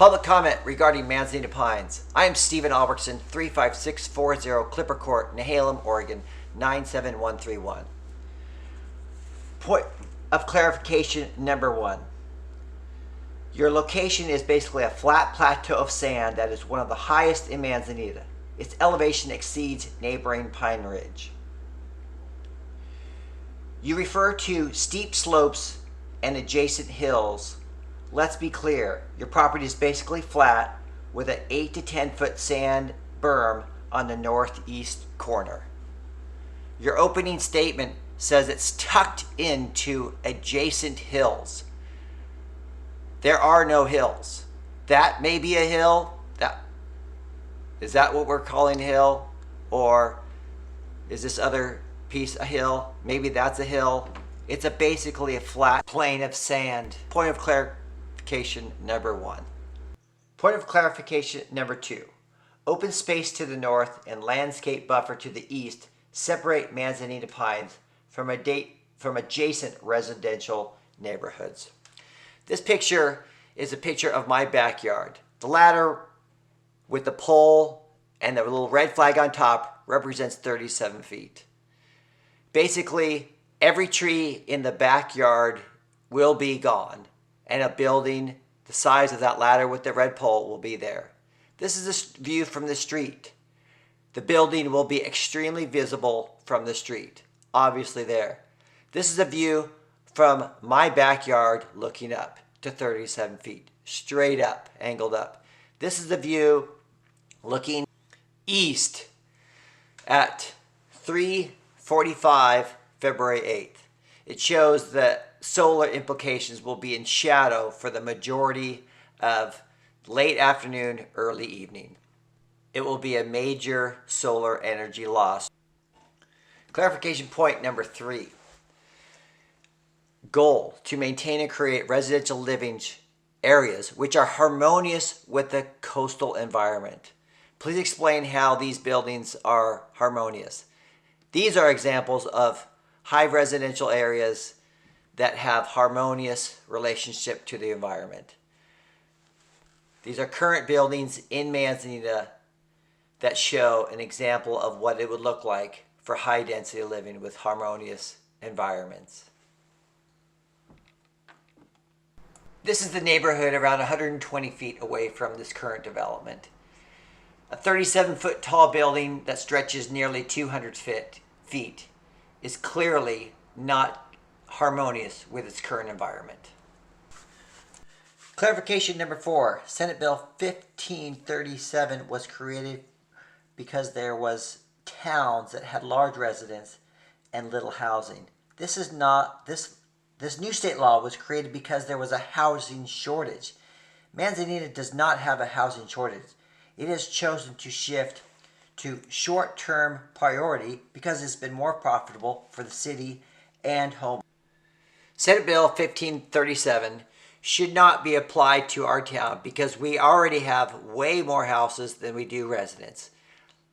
Public comment regarding Manzanita Pines. I am Stephen Albertson, 35640 Clipper Court, Nehalem, Oregon, 97131. Point of clarification number 1. Your location is basically a flat plateau of sand that is one of the highest in Manzanita. Its elevation exceeds neighboring Pine Ridge. You refer to steep slopes and adjacent hills. Let's be clear, your property is basically flat with an 8 to 10 foot sand berm on the northeast corner. Your opening statement says it's tucked into adjacent hills. There are no hills. That may be a hill. Is that what we're calling a hill? Or is this other piece a hill? Maybe that's a hill. It's basically a flat plane of sand. Point of clarification number 1. Point of clarification number 2. Open space to the north and landscape buffer to the east separate Manzanita Pines from adjacent residential neighborhoods. This picture is a picture of my backyard. The ladder with the pole and the little red flag on top represents 37 feet. Basically, every tree in the backyard will be gone, and a building the size of that ladder with the red pole will be there. This is a view from the street. The building will be extremely visible from the street, obviously there. This is a view from my backyard looking up to 37 feet, straight up, angled up. This is the view looking east at 3:45 February 8th. It shows that solar implications will be in shadow for the majority of late afternoon, early evening. It will be a major solar energy loss. Clarification point number 3. Goal: to maintain and create residential living areas which are harmonious with the coastal environment. Please explain how these buildings are harmonious. These are examples of high residential areas that have harmonious relationship to the environment. These are current buildings in Manzanita that show an example of what it would look like for high density living with harmonious environments. This is the neighborhood around 120 feet away from this current development. A 37-foot tall building that stretches nearly 200 feet is clearly not harmonious with its current environment. Clarification number 4. Senate Bill 1537 was created because there was towns that had large residents and little housing. This new state law was created because there was a housing shortage. Manzanita does not have a housing shortage. It has chosen to shift to short-term priority because it's been more profitable for the city and home. Senate Bill 1537 should not be applied to our town because we already have way more houses than we do residents.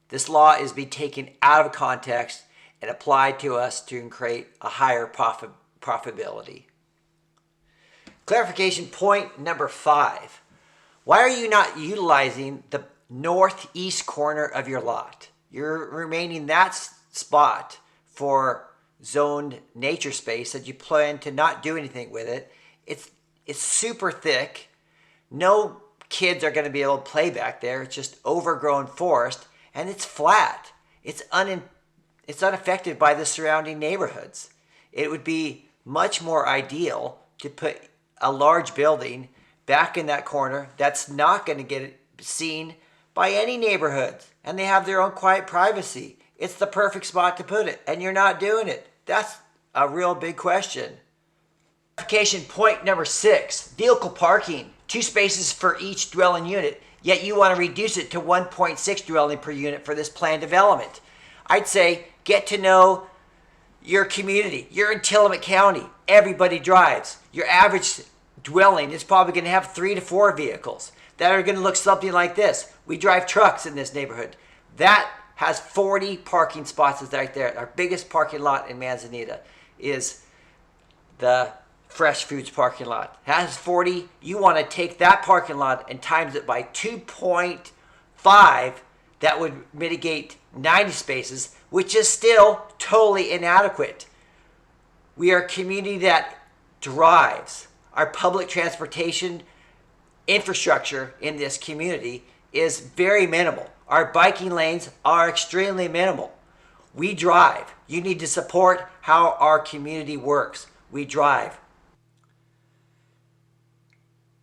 This law is being taken out of context and applied to us to create a higher profitability. Clarification point number 5. Why are you not utilizing the northeast corner of your lot? You're remaining that spot for zoned nature space that you plan to not do anything with it. It's super thick. No kids are going to be able to play back there. It's just overgrown forest, and it's flat. It's unaffected by the surrounding neighborhoods. It would be much more ideal to put a large building back in that corner that's not going to get seen by any neighborhoods, and they have their own quiet privacy. It's the perfect spot to put it, and you're not doing it. That's a real big question. Clarification point number 6. Vehicle parking. 2 spaces for each dwelling unit, yet you want to reduce it to 1.6 dwelling per unit for this planned development. I'd say get to know your community. You're in Tillamook County. Everybody drives. Your average dwelling is probably going to have 3 to 4 vehicles that are going to look something like this. We drive trucks in this neighborhood. That has 40 parking spots right there. Our biggest parking lot in Manzanita is the Fresh Foods parking lot. Has 40. You want to take that parking lot and times it by 2.5. That would mitigate 90 spaces, which is still totally inadequate. We are a community that drives. Our public transportation infrastructure in this community is very minimal. Our biking lanes are extremely minimal. We drive. You need to support how our community works. We drive.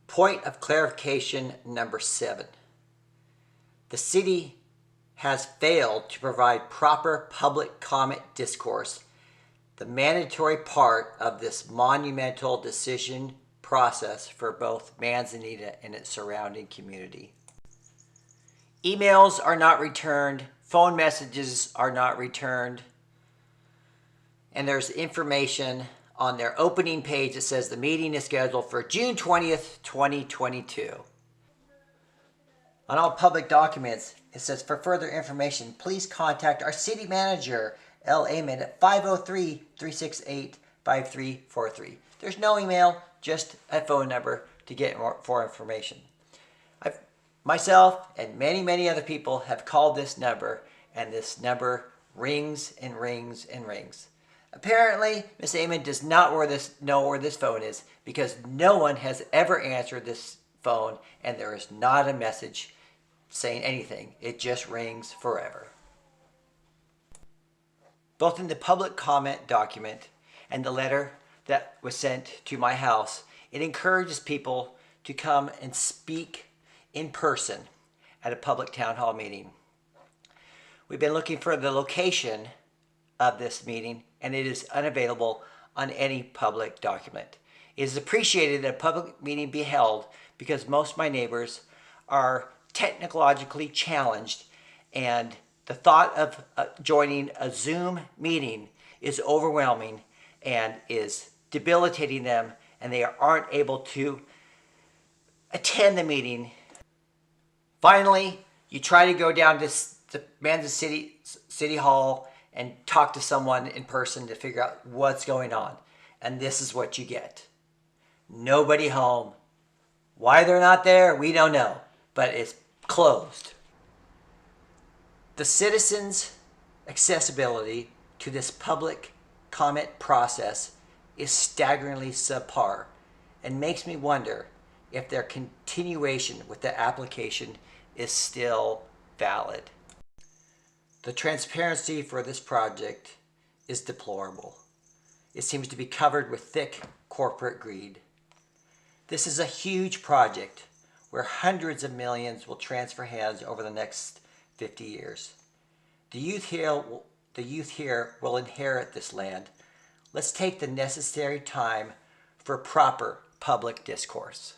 Point of clarification number 7. The city has failed to provide proper public comment discourse, the mandatory part of this monumental decision process for both Manzanita and its surrounding community. Emails are not returned, phone messages are not returned, and there's information on their opening page that says the meeting is scheduled for June 20th, 2022. On all public documents, it says for further information, please contact our city manager, L. Amon, at 503-368-5343. There's no email, just a phone number to get more information. Myself and many other people have called this number, and this number rings and rings and rings. Apparently, Ms. Amon does not know where this phone is because no one has ever answered this phone, and there is not a message saying anything. It just rings forever. Both in the public comment document and the letter that was sent to my house, it encourages people to come and speak in person at a public town hall meeting. We've been looking for the location of this meeting, and it is unavailable on any public document. It is appreciated that a public meeting be held because most of my neighbors are technologically challenged, and the thought of joining a Zoom meeting is overwhelming and is debilitating them, and they aren't able to attend the meeting. Finally, you try to go down to Manzanita City Hall and talk to someone in person to figure out what's going on. And this is what you get. Nobody home. Why they're not there, we don't know, but it's closed. The citizens' accessibility to this public comment process is staggeringly subpar and makes me wonder if their continuation with the application is still valid. The transparency for this project is deplorable. It seems to be covered with thick corporate greed. This is a huge project where hundreds of millions will transfer hands over the next 50 years. The youth here will inherit this land. Let's take the necessary time for proper public discourse.